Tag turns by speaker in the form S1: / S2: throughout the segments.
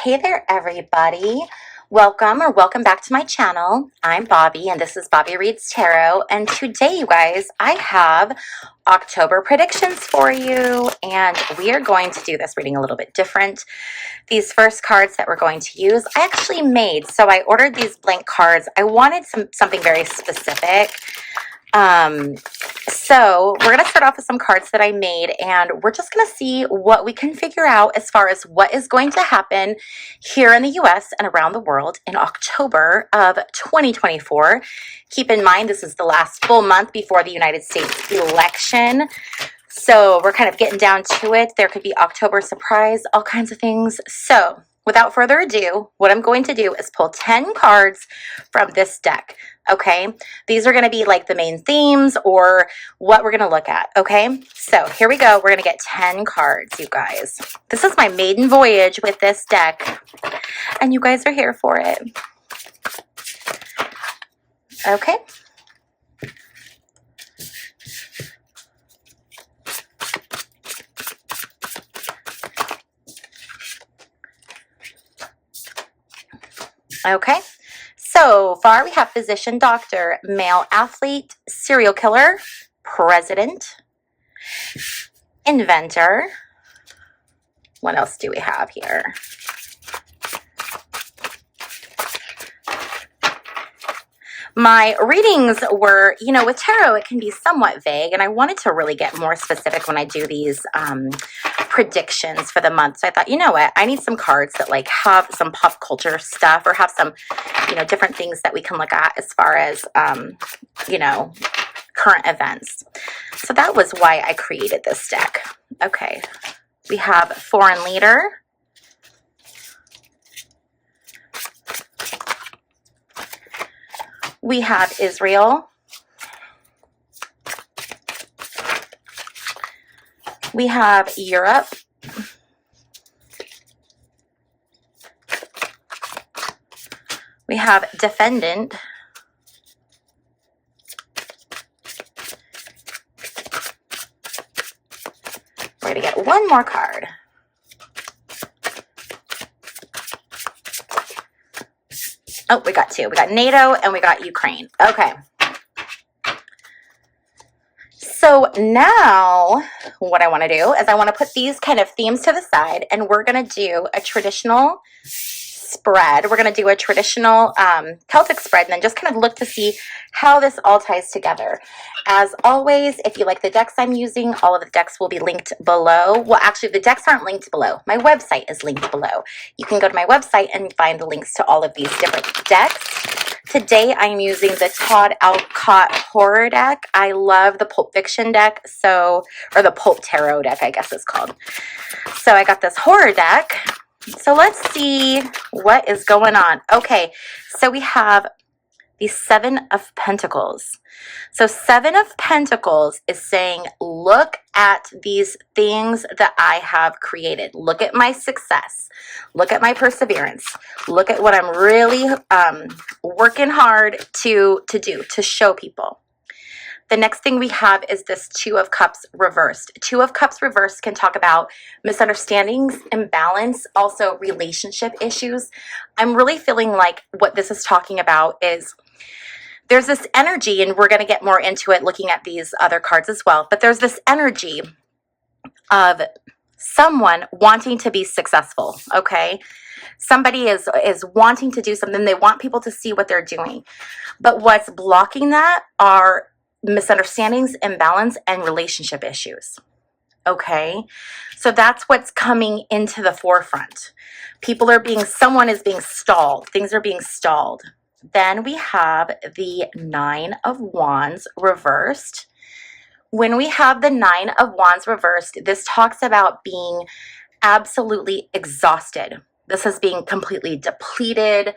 S1: Hey there, everybody. Welcome back to my channel. I'm Bobbie, and this is Bobbie Reads Tarot. And today, you guys, I have October predictions for you, and we are going to do this reading a little bit different. These first cards that we're going to use, I actually made. So I ordered these blank cards. I wanted something very specific. So we're going to start off with some cards that I made, and we're just going to see what we can figure out as far as what is going to happen here in the US and around the world in October of 2024. Keep in mind, this is the last full month before the United States election. So we're kind of getting down to it. There could be October surprise, all kinds of things. So without further ado, what I'm going to do is pull 10 cards from this deck. Okay, these are going to be like the main themes or what we're going to look at. Okay, so here we go. We're going to get 10 cards, you guys. This is my maiden voyage with this deck, and you guys are here for it. Okay. Okay. So far, we have physician, doctor, male athlete, serial killer, president, inventor. What else do we have here? My readings were, with tarot, it can be somewhat vague, and I wanted to really get more specific when I do these predictions for the month. So I thought, you know what, I need some cards that like have some pop culture stuff or have some, different things that we can look at as far as, current events. So that was why I created this deck. Okay, we have foreign leader. We have Israel. We have Europe. We have defendant. We're going to get one more card. Oh, we got two. We got NATO and we got Ukraine. Okay. So now what I want to do is I want to put these kind of themes to the side, and we're going to do a traditional spread. We're going to do a traditional Celtic spread and then just kind of look to see how this all ties together. As always, if you like the decks I'm using, all of the decks will be linked below. Well, actually, the decks aren't linked below. My website is linked below. You can go to my website and find the links to all of these different decks. Today, I'm using the Todd Alcott horror deck. I love the Pulp Fiction deck, or the Pulp Tarot deck, I guess it's called. So I got this horror deck. So let's see what is going on. Okay, so we have the Seven of Pentacles. So Seven of Pentacles is saying, look at these things that I have created. Look at my success. Look at my perseverance. Look at what I'm really working hard to do, to show people. The next thing we have is this Two of Cups reversed. Two of Cups reversed can talk about misunderstandings, imbalance, also relationship issues. I'm really feeling like what this is talking about is there's this energy, and we're going to get more into it looking at these other cards as well, but there's this energy of someone wanting to be successful, okay? Somebody is wanting to do something. They want people to see what they're doing. But what's blocking that are misunderstandings, imbalance, and relationship issues. Okay, so that's what's coming into the forefront. Someone is being stalled. Things are being stalled. Then we have the Nine of Wands reversed. When we have the Nine of Wands reversed, this talks about being absolutely exhausted. This is being completely depleted.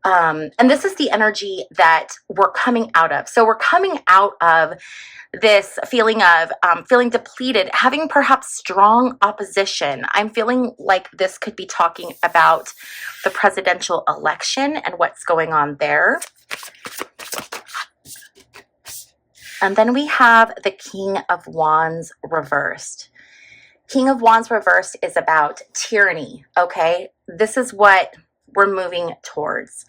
S1: And this is the energy that we're coming out of. So we're coming out of this feeling of feeling depleted, having perhaps strong opposition. I'm feeling like this could be talking about the presidential election and what's going on there. And then we have the King of Wands reversed. King of Wands reversed is about tyranny, okay? This is what we're moving towards.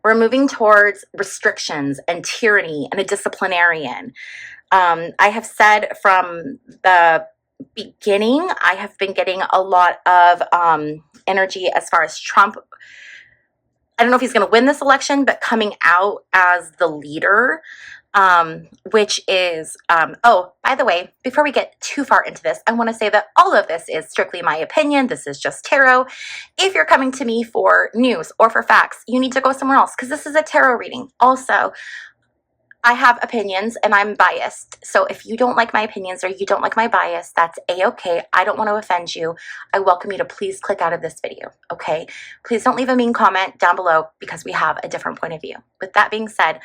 S1: We're moving towards restrictions and tyranny and a disciplinarian. I have said from the beginning, I have been getting a lot of energy as far as Trump. I don't know if he's going to win this election, but coming out as the leader, which is, oh, by the way, before we get too far into this, I want to say that all of this is strictly my opinion. This is just tarot. If you're coming to me for news or for facts, you need to go somewhere else because this is a tarot reading. Also, I have opinions and I'm biased. So if you don't like my opinions or you don't like my bias, that's a-okay. I don't want to offend you. I welcome you to please click out of this video, okay? Please don't leave a mean comment down below because we have a different point of view. With that being said,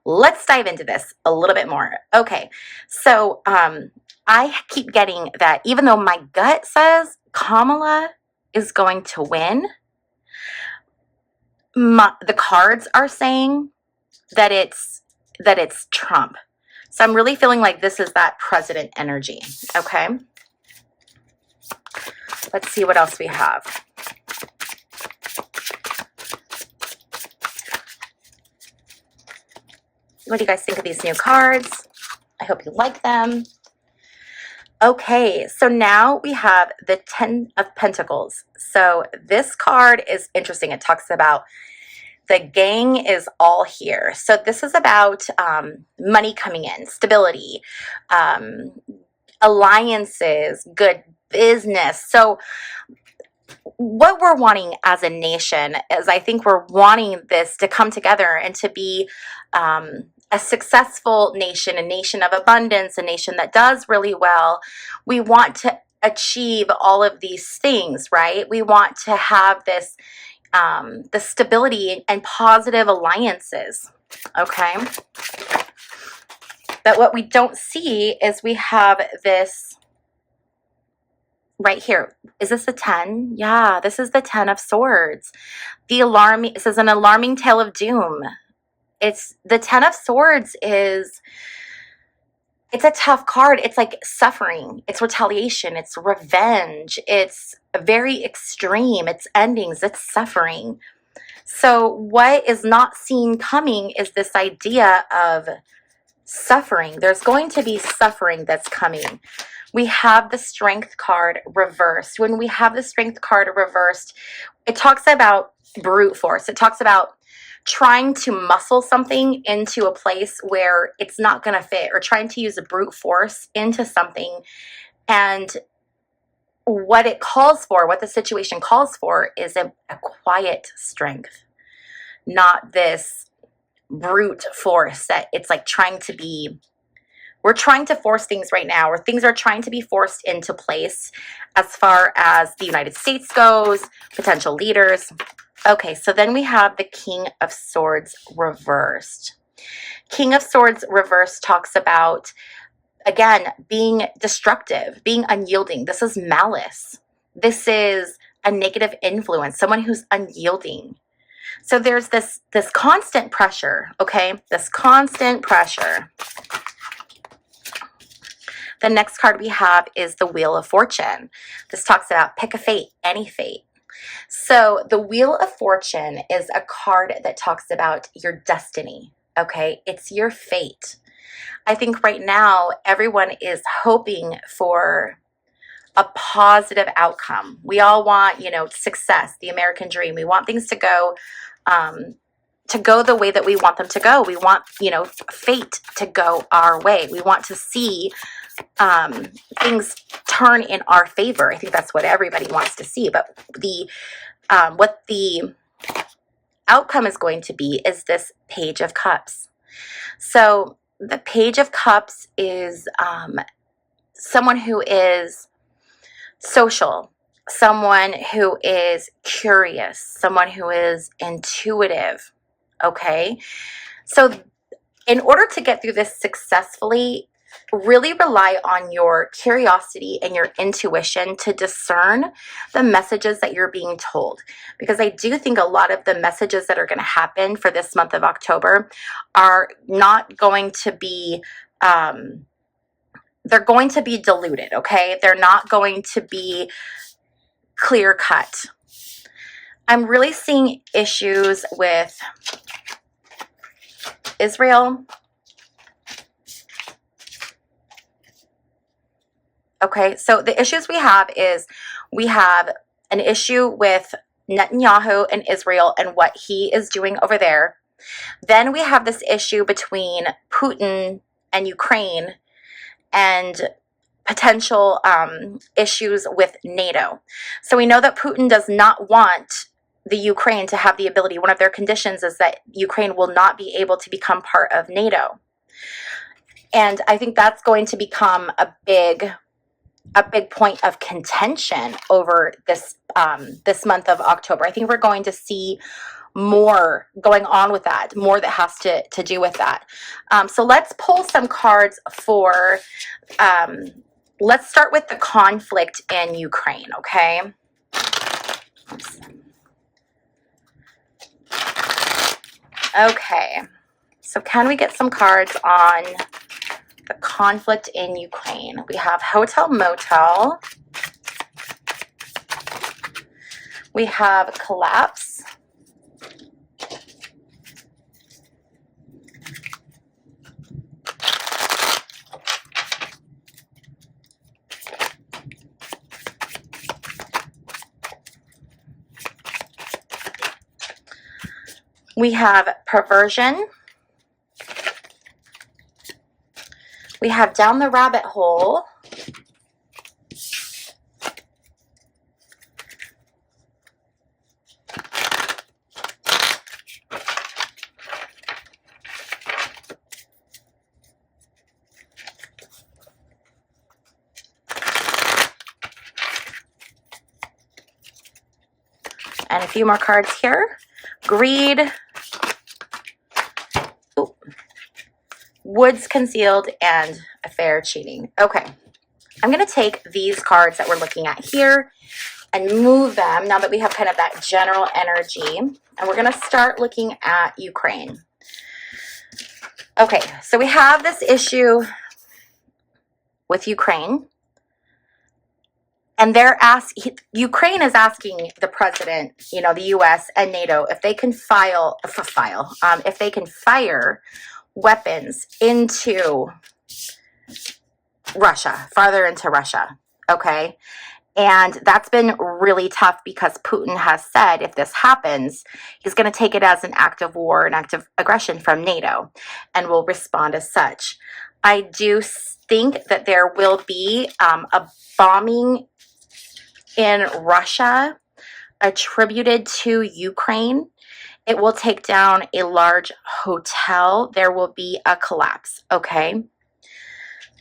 S1: let's dive into this a little bit more. Okay, so I keep getting that even though my gut says Kamala is going to win, the cards are saying that it's Trump. So I'm really feeling like this is that president energy, okay? Let's see what else we have. What do you guys think of these new cards? I hope you like them. Okay, so now we have the 10 of Pentacles. So this card is interesting. It talks about the gang is all here. So this is about money coming in, stability, alliances, good business. So what we're wanting as a nation is I think we're wanting this to come together and to be a successful nation, a nation of abundance, a nation that does really well. We want to achieve all of these things, right? We want to have this the stability and positive alliances, okay? But what we don't see is we have this right here. Is this a 10? Yeah, this is the 10 of Swords. The alarming, this is an alarming tale of doom. It's the 10 of Swords is, it's a tough card. It's like suffering. It's retaliation. It's revenge. It's very extreme. It's endings. It's suffering. So what is not seen coming is this idea of suffering. There's going to be suffering that's coming. We have the Strength card reversed. When we have the Strength card reversed, it talks about brute force. It talks about trying to muscle something into a place where it's not going to fit, or trying to use a brute force into something. And what it calls for, what the situation calls for, is a quiet strength, not this brute force that it's like trying to be. We're trying to force things right now, or things are trying to be forced into place as far as the United States goes, potential leaders. Okay, so then we have the King of Swords reversed. King of Swords reversed talks about, again, being destructive, being unyielding. This is malice. This is a negative influence, someone who's unyielding. So there's this constant pressure, okay? This constant pressure. The next card we have is the Wheel of Fortune. This talks about pick a fate, any fate. So the Wheel of Fortune is a card that talks about your destiny, okay? It's your fate. I think right now everyone is hoping for a positive outcome. We all want, you know, success, the American dream. We want things to go the way that we want them to go. We want, you know, fate to go our way. We want to see things turn in our favor. I think that's what everybody wants to see. But the what the outcome is going to be is this Page of Cups. So the Page of Cups is someone who is social, someone who is curious, someone who is intuitive, okay? So in order to get through this successfully, really rely on your curiosity and your intuition to discern the messages that you're being told. Because I do think a lot of the messages that are going to happen for this month of October are not going to be they're going to be diluted, okay? They're not going to be clear cut. I'm really seeing issues with Israel. Okay, so the issues we have is we have an issue with Netanyahu and Israel and what he is doing over there. Then we have this issue between Putin and Ukraine and potential issues with NATO. So we know that Putin does not want the Ukraine to have the ability. One of their conditions is that Ukraine will not be able to become part of NATO. And I think that's going to become a big point of contention over this this month of October. I think we're going to see more going on with that, more that has to do with that. So let's pull some cards for, let's start with the conflict in Ukraine, okay? Oops. Okay, so can we get some cards on the conflict in Ukraine? We have Hotel Motel. We have Collapse. We have Perversion. We have Down the Rabbit Hole. And a few more cards here. Greed. Ooh. Woods Concealed, and Affair Cheating. Okay, I'm going to take these cards that we're looking at here and move them now that we have kind of that general energy. And we're going to start looking at Ukraine. Okay, so we have this issue with Ukraine. And Ukraine is asking the president, you know, the U.S. and NATO, if they can if they can fire weapons into Russia, farther into Russia, okay? And that's been really tough because Putin has said if this happens, he's going to take it as an act of war, an act of aggression from NATO, and will respond as such. I do think that there will be a bombing in Russia attributed to Ukraine. It will take down a large hotel. There will be a collapse, okay?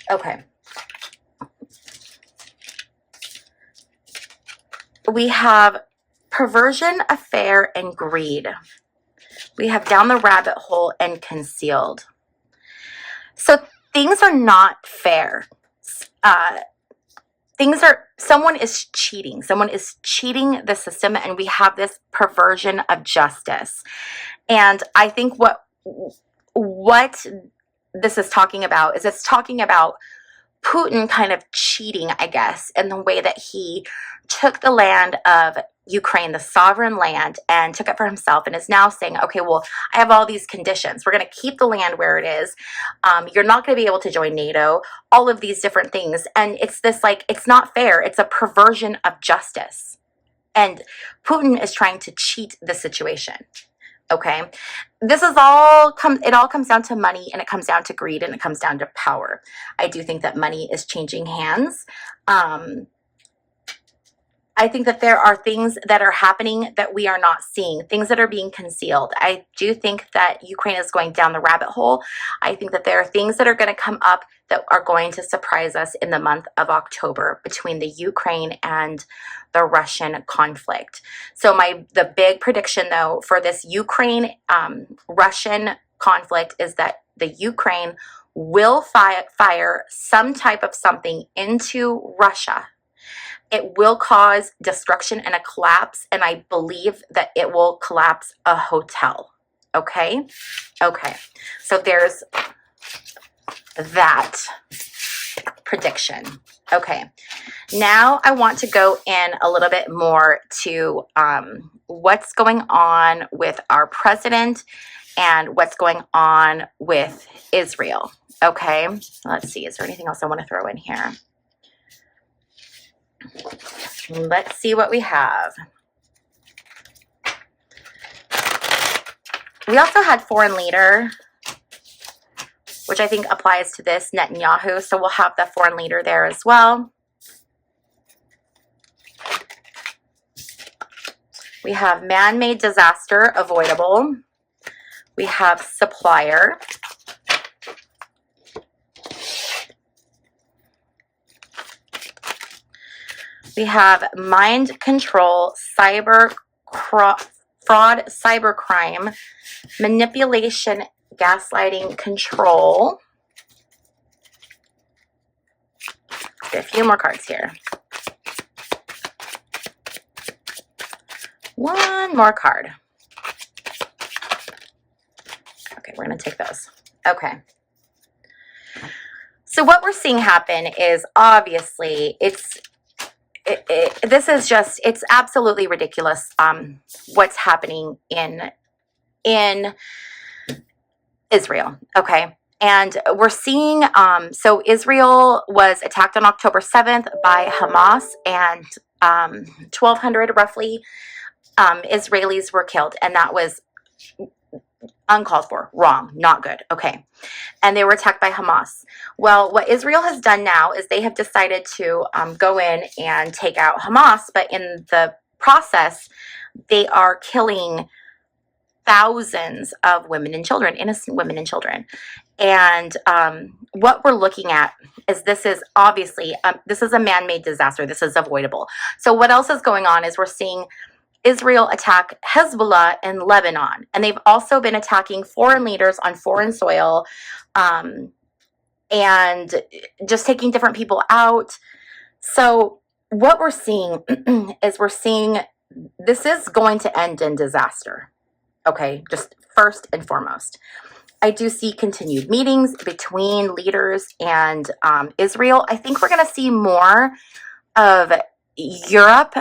S1: Okay. We have Perversion, Affair, and Greed. We have Down the Rabbit Hole and Concealed. So things are not fair. Someone is cheating. Someone is cheating the system, and we have this perversion of justice. And I think what this is talking about is it's talking about Putin kind of cheating, I guess, in the way that he took the land of Ukraine, the sovereign land, and took it for himself, and is now saying, okay, well, I have all these conditions. We're going to keep the land where it is. You're not going to be able to join NATO, all of these different things. And it's this, like, it's not fair. It's a perversion of justice. And Putin is trying to cheat the situation. Okay, this is it all comes down to money, and it comes down to greed, and it comes down to power. I do think that money is changing hands. I think that there are things that are happening that we are not seeing, things that are being concealed. I do think that Ukraine is going down the rabbit hole. I think that there are things that are going to come up that are going to surprise us in the month of October between the Ukraine and the Russian conflict. So the big prediction, though, for this Ukraine-Russian conflict is that the Ukraine will fire some type of something into Russia. It will cause destruction and a collapse, and I believe that it will collapse a hotel. Okay? Okay. So there's that. prediction. Okay, now I want to go in a little bit more to what's going on with our president and what's going on with Israel. Okay, let's see. Is there anything else I want to throw in here? Let's see what we have. We also had foreign leader, which I think applies to this, Netanyahu. So we'll have the foreign leader there as well. We have man-made disaster avoidable. We have supplier. We have mind control, fraud, cybercrime, manipulation, gaslighting, control. A few more cards here. One more card. Okay, we're going to take those. Okay. So what we're seeing happen is obviously this is just, it's absolutely ridiculous what's happening in Israel, okay? And we're seeing, so Israel was attacked on October 7th by Hamas, and 1,200 roughly Israelis were killed, and that was uncalled for, wrong, not good, okay? And they were attacked by Hamas. Well, what Israel has done now is they have decided to go in and take out Hamas, but in the process, they are killing thousands of women and children, innocent women and children. And what we're looking at is this is obviously, this is a man-made disaster. This is avoidable. So what else is going on is we're seeing Israel attack Hezbollah in Lebanon. And they've also been attacking foreign leaders on foreign soil and just taking different people out. So what we're seeing is this is going to end in disaster. Okay, just first and foremost. I do see continued meetings between leaders and Israel. I think we're going to see more of Europe,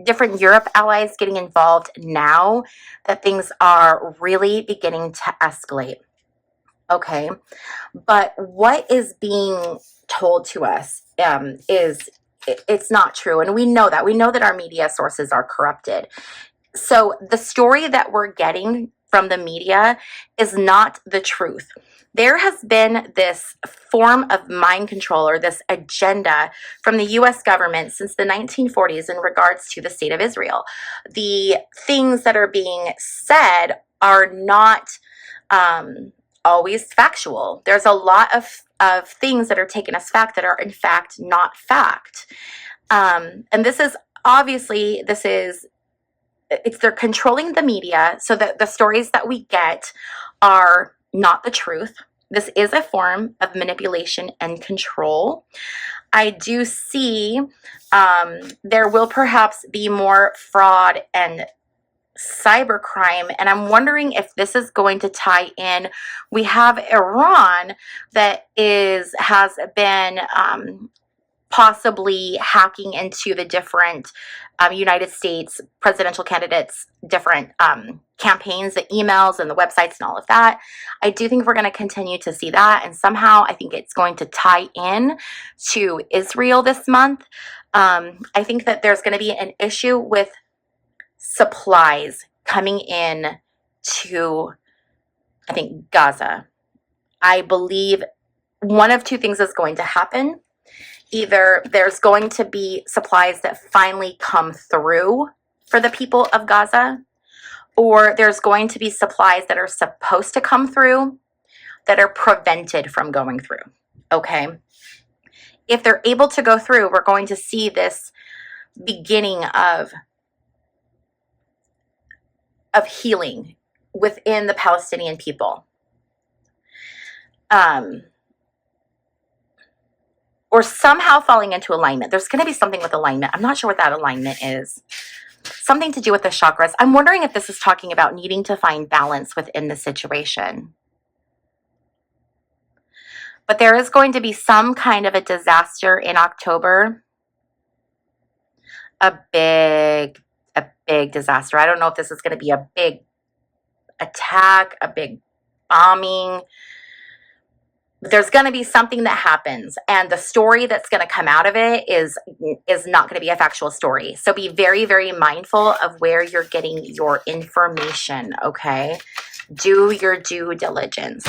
S1: different Europe allies getting involved now that things are really beginning to escalate. Okay, but what is being told to us is it's not true, and we know that. We know that our media sources are corrupted. So the story that we're getting from the media is not the truth. There has been this form of mind control or this agenda from the U.S. government since the 1940s in regards to the state of Israel. The things that are being said are not always factual. There's a lot of things that are taken as fact that are in fact not fact. And this is obviously, they're controlling the media so that the stories that we get are not the truth. This is a form of manipulation and control. I do see there will perhaps be more fraud and cybercrime, and I'm wondering if this is going to tie in. We have Iran that has been possibly hacking into the different United States presidential candidates, different campaigns, the emails and the websites and all of that. I do think we're going to continue to see that, and somehow I think it's going to tie in to Israel this month. I think that there's going to be an issue with supplies coming in to, I think, Gaza. I believe one of two things is going to happen. Either there's going to be supplies that finally come through for the people of Gaza, or there's going to be supplies that are supposed to come through that are prevented from going through, okay? If they're able to go through, we're going to see this beginning of healing within the Palestinian people. Or somehow falling into alignment. There's going to be something with alignment. I'm not sure what that alignment is. Something to do with the chakras. I'm wondering if this is talking about needing to find balance within the situation. But there is going to be some kind of a disaster in October. A big disaster. I don't know if this is going to be a big attack, a big bombing. There's going to be something that happens, and the story that's going to come out of it is not going to be a factual story. So be very, very mindful of where you're getting your information, okay? Do your due diligence.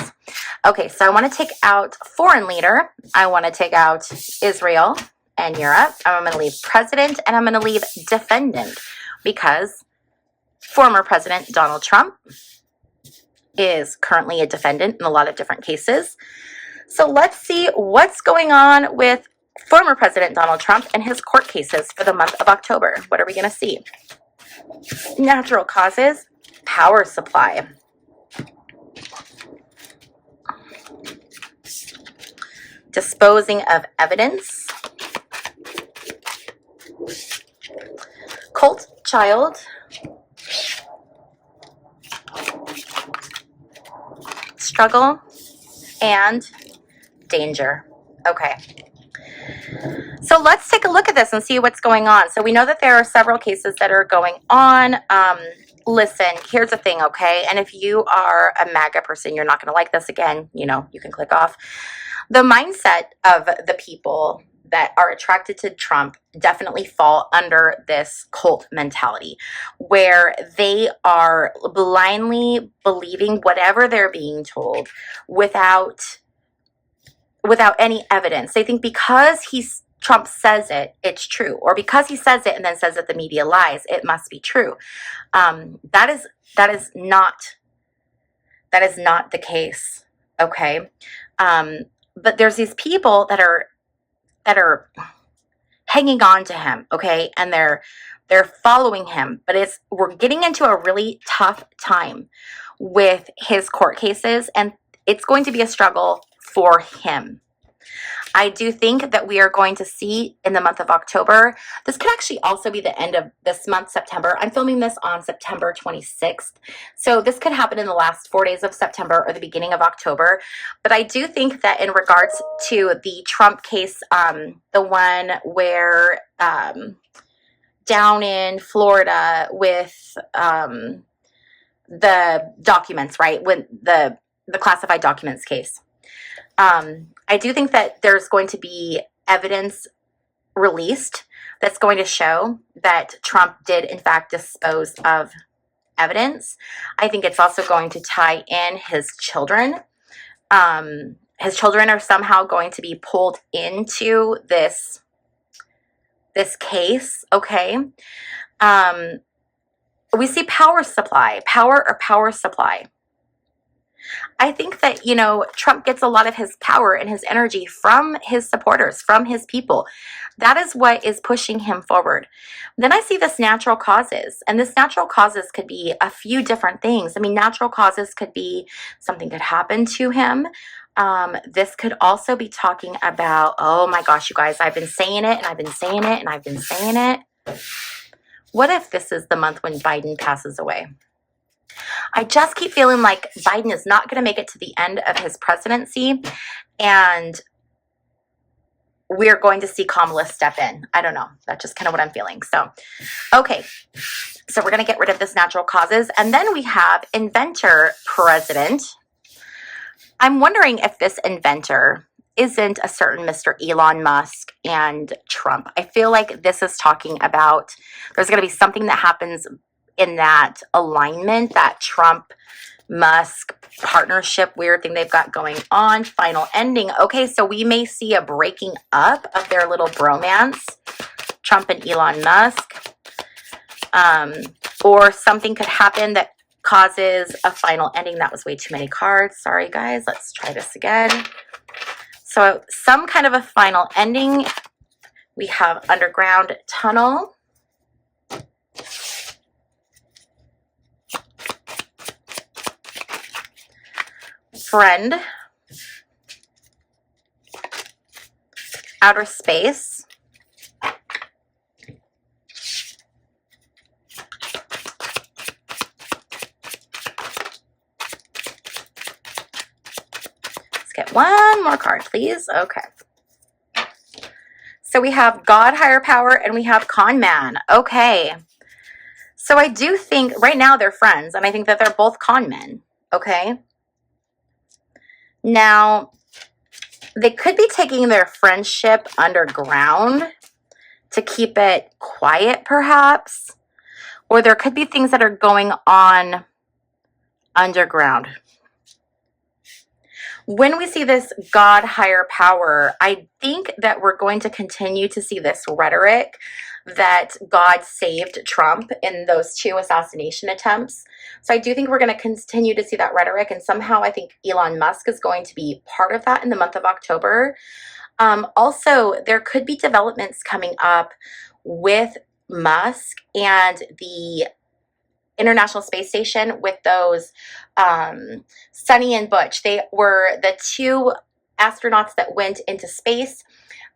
S1: Okay, so I want to take out foreign leader. I want to take out Israel and Europe. I'm going to leave president, and I'm going to leave defendant, because former President Donald Trump is currently a defendant in a lot of different cases. So let's see what's going on with former President Donald Trump and his court cases for the month of October. What are we going to see? Natural causes, power supply. Disposing of evidence. Cult child. Struggle. And danger. Okay. So let's take a look at this and see what's going on. So we know that there are several cases that are going on. Listen, here's the thing, okay? And if you are a MAGA person, you're not going to like this again. You know, you can click off. The mindset of the people that are attracted to Trump definitely fall under this cult mentality, where they are blindly believing whatever they're being told without any evidence. They think because Trump says it, it's true, or because he says it and then says that the media lies, it must be true. That is not the case. Okay. But there's these people that are hanging on to him, okay, and they're following him. But we're getting into a really tough time with his court cases, and it's going to be a struggle for him. I do think that we are going to see in the month of October, this could actually also be the end of this month, September. I'm filming this on September 26th. So this could happen in the last 4 days of September or the beginning of October. But I do think that in regards to the Trump case, the one where down in Florida with the documents, right? When the classified documents case. I do think that there's going to be evidence released that's going to show that Trump did, in fact, dispose of evidence. I think it's also going to tie in his children. His children are somehow going to be pulled into this case, okay? We see power supply. I think that, you know, Trump gets a lot of his power and his energy from his supporters, from his people. That is what is pushing him forward. Then I see this natural causes, and this natural causes could be a few different things. I mean, natural causes could be something could happen to him. This could also be talking about, oh my gosh, you guys, I've been saying it and I've been saying it and I've been saying it. What if this is the month when Biden passes away? I just keep feeling like Biden is not going to make it to the end of his presidency, and we're going to see Kamala step in. I don't know. That's just kind of what I'm feeling. So, okay. So we're going to get rid of this natural causes. And then we have inventor president. I'm wondering if this inventor isn't a certain Mr. Elon Musk and Trump. I feel like this is talking about there's going to be something that happens in that alignment, that Trump-Musk partnership, weird thing they've got going on, final ending. Okay, so we may see a breaking up of their little bromance, Trump and Elon Musk, or something could happen that causes a final ending. That was way too many cards. Sorry, guys. Let's try this again. So some kind of a final ending. We have underground tunnel. Friend, outer space, let's get One more card, please. Okay. So we have God, higher power, and we have con man. Okay. So I do think right now they're friends, and I think that they're both con men. Okay. Now, they could be taking their friendship underground to keep it quiet, perhaps. Or there could be things that are going on underground. When we see this God, higher power, I think that we're going to continue to see this rhetoric that God saved Trump in those 2 assassination attempts. So I do think we're going to continue to see that rhetoric, and somehow I think Elon Musk is going to be part of that in the month of October. Also, there could be developments coming up with Musk and the International Space Station with those Sonny and Butch. They were the 2 astronauts that went into space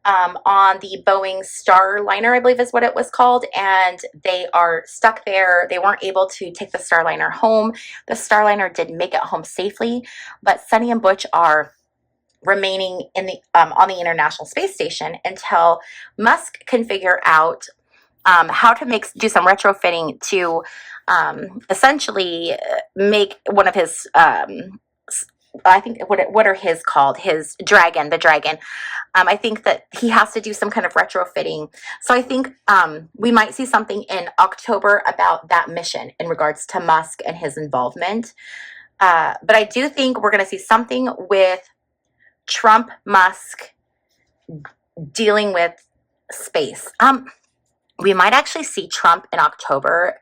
S1: on the Boeing Starliner, I believe is what it was called, and they are stuck there. They weren't able to take the Starliner home. The Starliner did make it home safely, but Sonny and Butch are remaining in the on the International Space Station until Musk can figure out how to do some retrofitting to essentially make one of his I think what are his called, his dragon, the dragon. I think that he has to do some kind of retrofitting. So I think we might see something in October about that mission in regards to Musk and his involvement. But I do think we're going to see something with Trump, Musk dealing with space. We might actually see Trump in October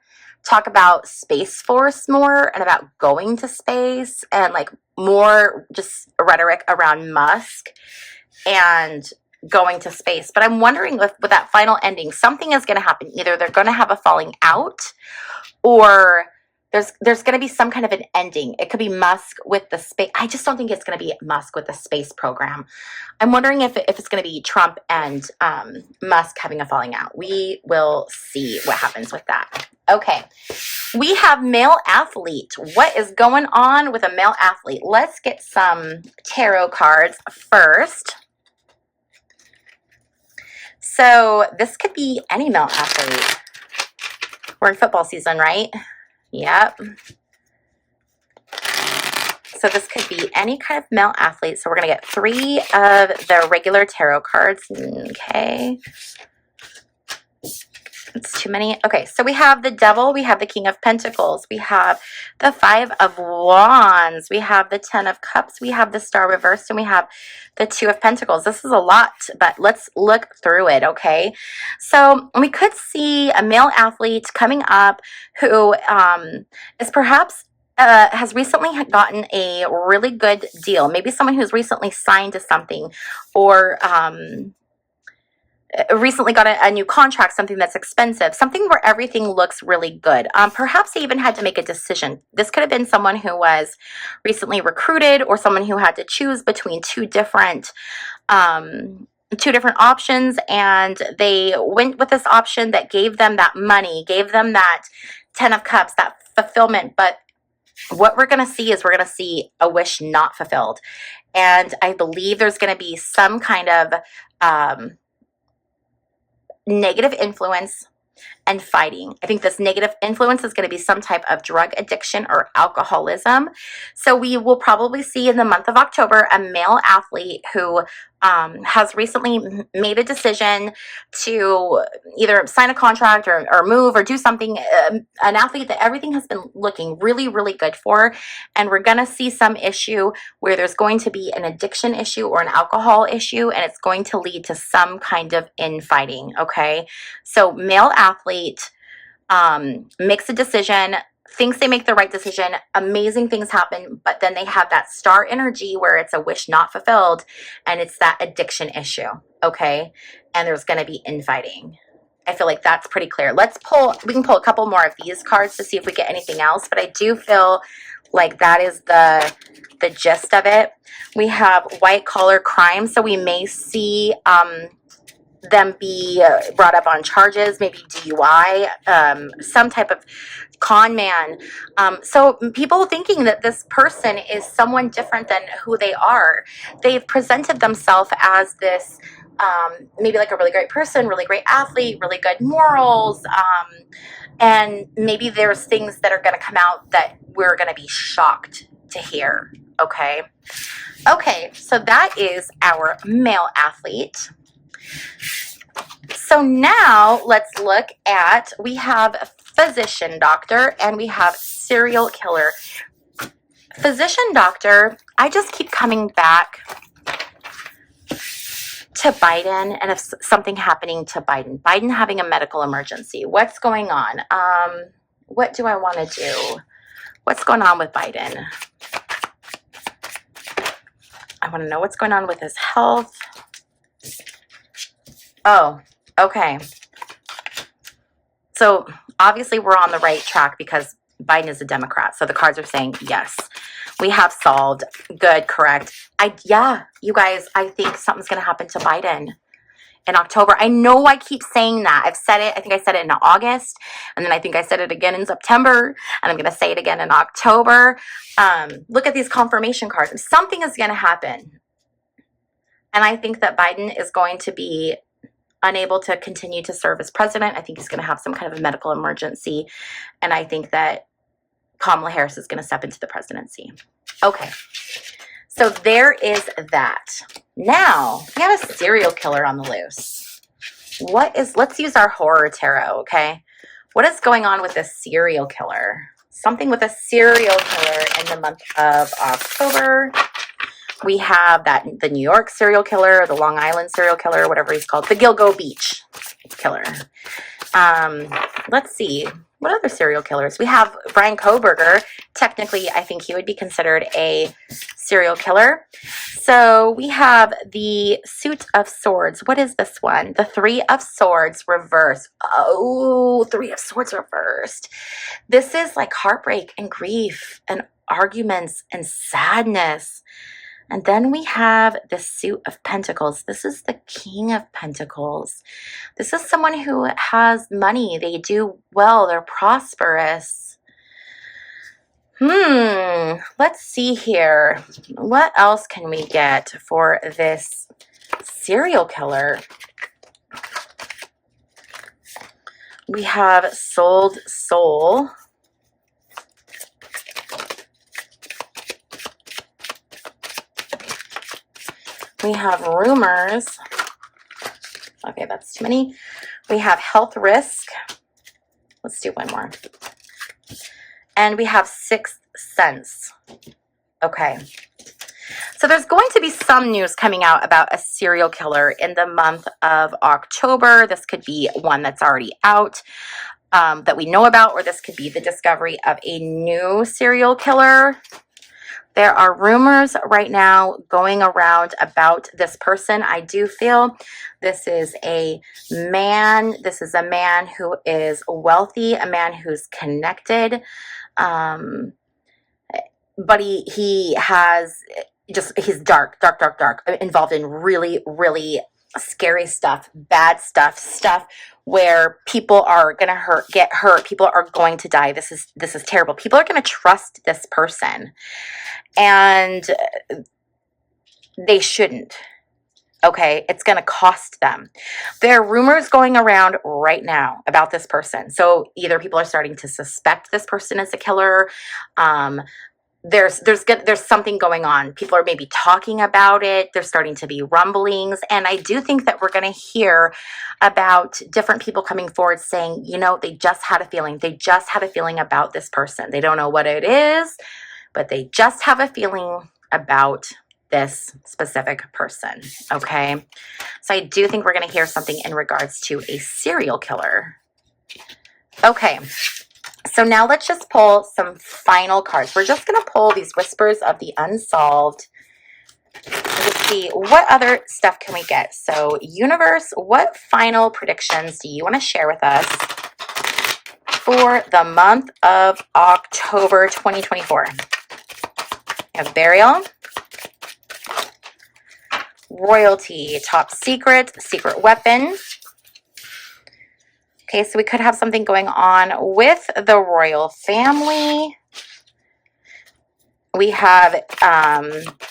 S1: talk about Space Force more and about going to space and like more just rhetoric around Musk and going to space. But I'm wondering with that final ending, something is going to happen. Either they're going to have a falling out, or there's going to be some kind of an ending. It could be Musk with the space. I just don't think it's going to be Musk with the space program. I'm wondering if it's going to be Trump and Musk having a falling out. We will see what happens with that. Okay, we have male athlete. What is going on with a male athlete? Let's get some tarot cards first. So this could be any male athlete. We're in football season, right? Yep. So this could be any kind of male athlete. So we're going to get 3 of the regular tarot cards. Okay. It's too many. Okay, so we have the Devil, we have the King of Pentacles, we have the 5 of Wands, we have the 10 of Cups, we have the Star reversed, and we have the 2 of Pentacles. This is a lot, but let's look through it, okay? So we could see a male athlete coming up who is perhaps has recently gotten a really good deal. Maybe someone who's recently signed to something, or recently got a new contract, something that's expensive, something where everything looks really good. Perhaps they even had to make a decision. This could have been someone who was recently recruited, or someone who had to choose between two different options, and they went with this option that gave them that money, gave them that 10 of Cups, that fulfillment. But what we're going to see is we're going to see a wish not fulfilled. And I believe there's going to be some kind of negative influence and fighting. I think this negative influence is going to be some type of drug addiction or alcoholism. So we will probably see in the month of October a male athlete who has recently made a decision to either sign a contract or move or do something, an athlete that everything has been looking really, really good for. And we're going to see some issue where there's going to be an addiction issue or an alcohol issue, and it's going to lead to some kind of infighting, okay? So male athlete makes a decision, thinks they make the right decision, amazing things happen, but then they have that star energy where it's a wish not fulfilled, and it's that addiction issue, okay? And there's going to be infighting. I feel like that's pretty clear. We can pull a couple more of these cards to see if we get anything else, but I do feel like that is the gist of it. We have white collar crime, so we may see them be brought up on charges, maybe DUI, some type of con man. So people thinking that this person is someone different than who they are. They've presented themselves as this, maybe like a really great person, really great athlete, really good morals. And maybe there's things that are going to come out that we're going to be shocked to hear. Okay. Okay. So that is our male athlete. So now let's look at, we have physician doctor and we have serial killer. Physician doctor, I just keep coming back to Biden, and if something happening to Biden having a medical emergency, what's going on? What do I want to do? What's going on with Biden? I want to know what's going on with his health. Oh, okay. So obviously we're on the right track because Biden is a Democrat. So the cards are saying, yes, we have solved. Good, correct. Yeah, you guys, I think something's going to happen to Biden in October. I know I keep saying that. I've said it. I think I said it in August. And then I think I said it again in September. And I'm going to say it again in October. Look at these confirmation cards. Something is going to happen. And I think that Biden is going to be unable to continue to serve as president. I think he's going to have some kind of a medical emergency. And I think that Kamala Harris is going to step into the presidency. Okay. So there is that. Now, we have a serial killer on the loose. Let's use our horror tarot, okay? What is going on with this serial killer? Something with a serial killer in the month of October. We have the New York serial killer, the Long Island serial killer, whatever he's called, the Gilgo Beach killer. Let's see. What other serial killers? We have Brian Kohberger. Technically, I think he would be considered a serial killer. So we have the Suit of Swords. What is this one? The Three of Swords reversed. Oh, Three of Swords reversed. This is like heartbreak and grief and arguments and sadness. And then we have the Suit of Pentacles. This is the King of Pentacles. This is someone who has money. They do well. They're prosperous. Let's see here. What else can we get for this serial killer? We have Sold Soul. We have rumors. Okay, that's too many. We have health risk. Let's do one more. And we have Sixth Sense. Okay. So there's going to be some news coming out about a serial killer in the month of October. This could be one that's already out that we know about, or this could be the discovery of a new serial killer. There are rumors right now going around about this person. I do feel this is a man. This is a man who is wealthy, a man who's connected. But he has he's dark, involved in really, really scary stuff, bad stuff where people are going to get hurt. People are going to die. This is terrible. People are going to trust this person. And they shouldn't. Okay, it's going to cost them. There are rumors going around right now about this person. So either people are starting to suspect this person is a killer. There's something going on. People are maybe talking about it. There's starting to be rumblings. And I do think that we're going to hear about different people coming forward saying, you know, they just had a feeling. They just had a feeling about this person. They don't know what it is, but they just have a feeling about this specific person, okay? So I do think we're going to hear something in regards to a serial killer. Okay, so now let's just pull some final cards. We're just going to pull these Whispers of the Unsolved. Let's see, what other stuff can we get? So, universe, what final predictions do you want to share with us for the month of October 2024? We have Burial. royalty, top secret, secret weapon. Okay, so we could have something going on with the royal family. We have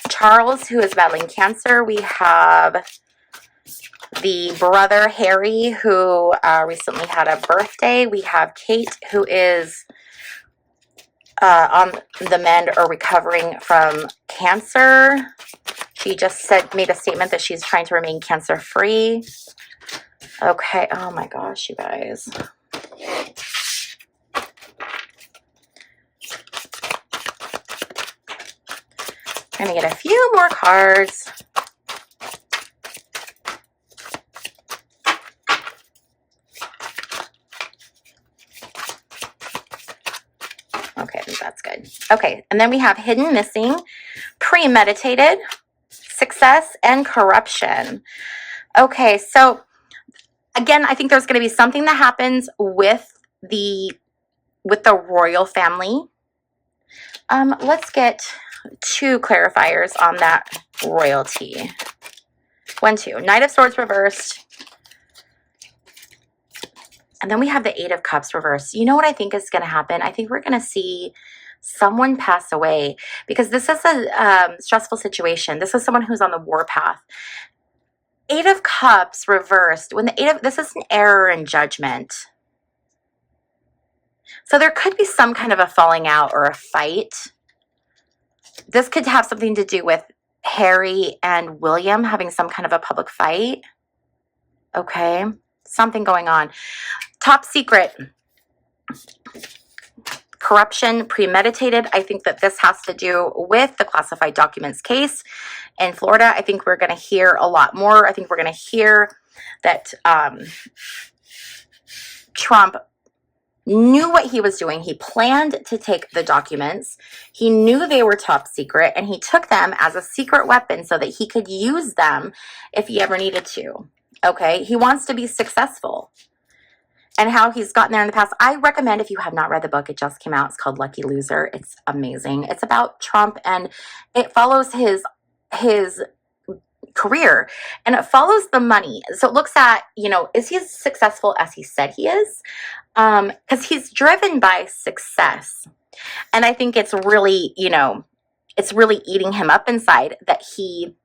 S1: Charles, who is battling cancer. We have the brother, Harry, who recently had a birthday. We have Kate, who is on the mend or recovering from cancer. She just made a statement that she's trying to remain cancer-free. Okay, oh my gosh, you guys. I'm gonna get a few more cards. Okay, I think that's good. Okay, and then we have hidden, missing, premeditated, success, and corruption. Okay, so again, I think there's going to be something that happens with the royal family. Let's get 2 clarifiers on that royalty. 1, 2. Knight of Swords reversed. And then we have the 8 of Cups reversed. You know what I think is going to happen? I think we're going to see someone pass away, because this is a stressful situation. This is someone who's on the warpath. 8 of Cups reversed. When the this is an error in judgment. So there could be some kind of a falling out or a fight. This could have something to do with Harry and William having some kind of a public fight. Okay, something going on. Top secret. Corruption, premeditated. I think that this has to do with the classified documents case in Florida. I think we're going to hear a lot more. I think we're going to hear that Trump knew what he was doing. He planned to take the documents. He knew they were top secret, and he took them as a secret weapon so that he could use them if he ever needed to. Okay, he wants to be successful. And how he's gotten there in the past. I recommend, if you have not read the book, it just came out. It's called Lucky Loser. It's amazing. It's about Trump, and it follows his career, and it follows the money. So it looks at, you know, is he as successful as he said he is? Because he's driven by success. And I think it's really, you know, it's really eating him up inside that he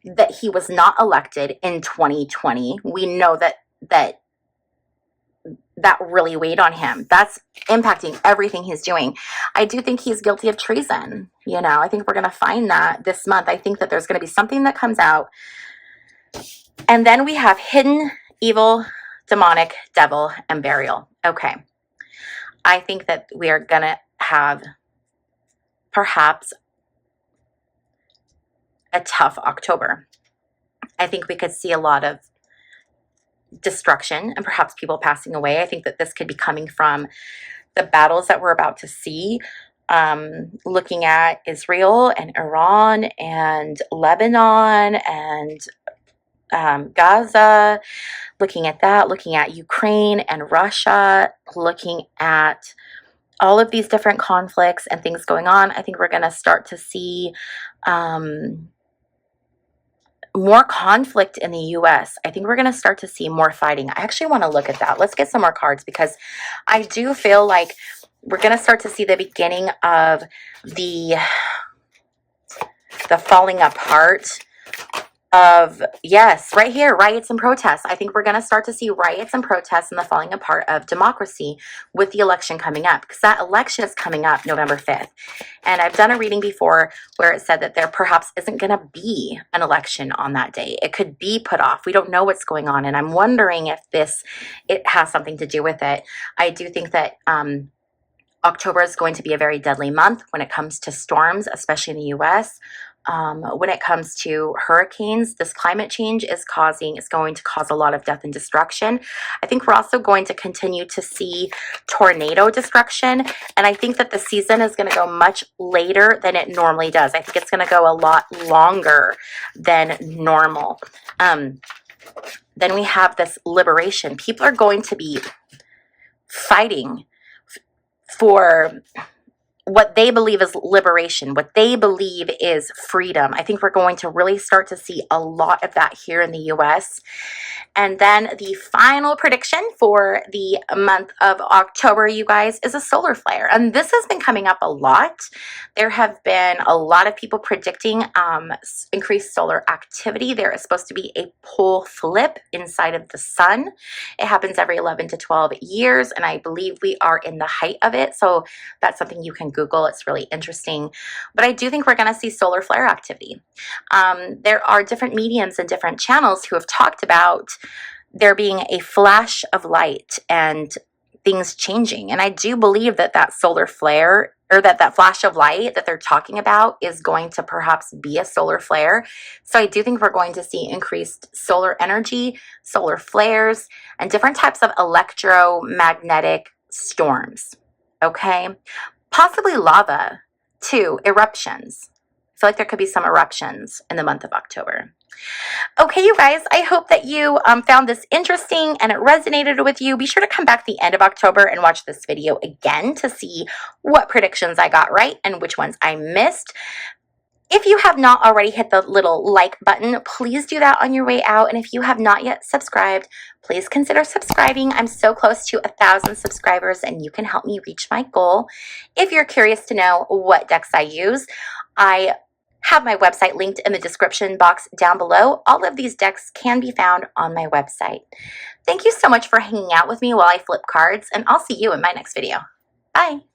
S1: was not elected in 2020. We know that really weighed on him. That's impacting everything he's doing. I do think he's guilty of treason. You know, I think we're going to find that this month. I think that there's going to be something that comes out. And then we have hidden, evil, demonic, devil, and burial. Okay. I think that we are going to have perhaps a tough October. I think we could see a lot of destruction and perhaps people passing away. I think that this could be coming from the battles that we're about to see, looking at Israel and Iran and Lebanon and Gaza, looking at that, looking at Ukraine and Russia, looking at all of these different conflicts and things going on. I think we're going to start to see more conflict in the U.S. I think we're going to start to see more fighting. I actually want to look at that. Let's get some more cards, because I do feel like we're going to start to see the beginning of the falling apart of, yes, right here, riots and protests. I think we're going to start to see riots and protests and the falling apart of democracy with the election coming up, because that election is coming up November 5th. And I've done a reading before where it said that there perhaps isn't going to be an election on that day. It could be put off. We don't know what's going on. And I'm wondering if it has something to do with it. I do think that October is going to be a very deadly month when it comes to storms, especially in the U.S. When it comes to hurricanes, this climate change is going to cause a lot of death and destruction. I think we're also going to continue to see tornado destruction. And I think that the season is going to go much later than it normally does. I think it's going to go a lot longer than normal. Then we have this liberation. People are going to be fighting for what they believe is liberation, what they believe is freedom. I think we're going to really start to see a lot of that here in the US. And then the final prediction for the month of October, you guys, is a solar flare. And this has been coming up a lot. There have been a lot of people predicting increased solar activity. There is supposed to be a pole flip inside of the sun. It happens every 11 to 12 years, and I believe we are in the height of it. So that's something you can Google. It's really interesting. But I do think we're going to see solar flare activity. There are different mediums and different channels who have talked about there being a flash of light and things changing. And I do believe that that solar flare, or that flash of light that they're talking about, is going to perhaps be a solar flare. So I do think we're going to see increased solar energy, solar flares, and different types of electromagnetic storms. Okay? Possibly lava, too, eruptions. I feel like there could be some eruptions in the month of October. Okay, you guys, I hope that you found this interesting and it resonated with you. Be sure to come back the end of October and watch this video again to see what predictions I got right and which ones I missed. If you have not already hit the little like button, please do that on your way out. And if you have not yet subscribed, please consider subscribing. I'm so close to 1,000 subscribers and you can help me reach my goal. If you're curious to know what decks I use, I have my website linked in the description box down below. All of these decks can be found on my website. Thank you so much for hanging out with me while I flip cards, and I'll see you in my next video. Bye.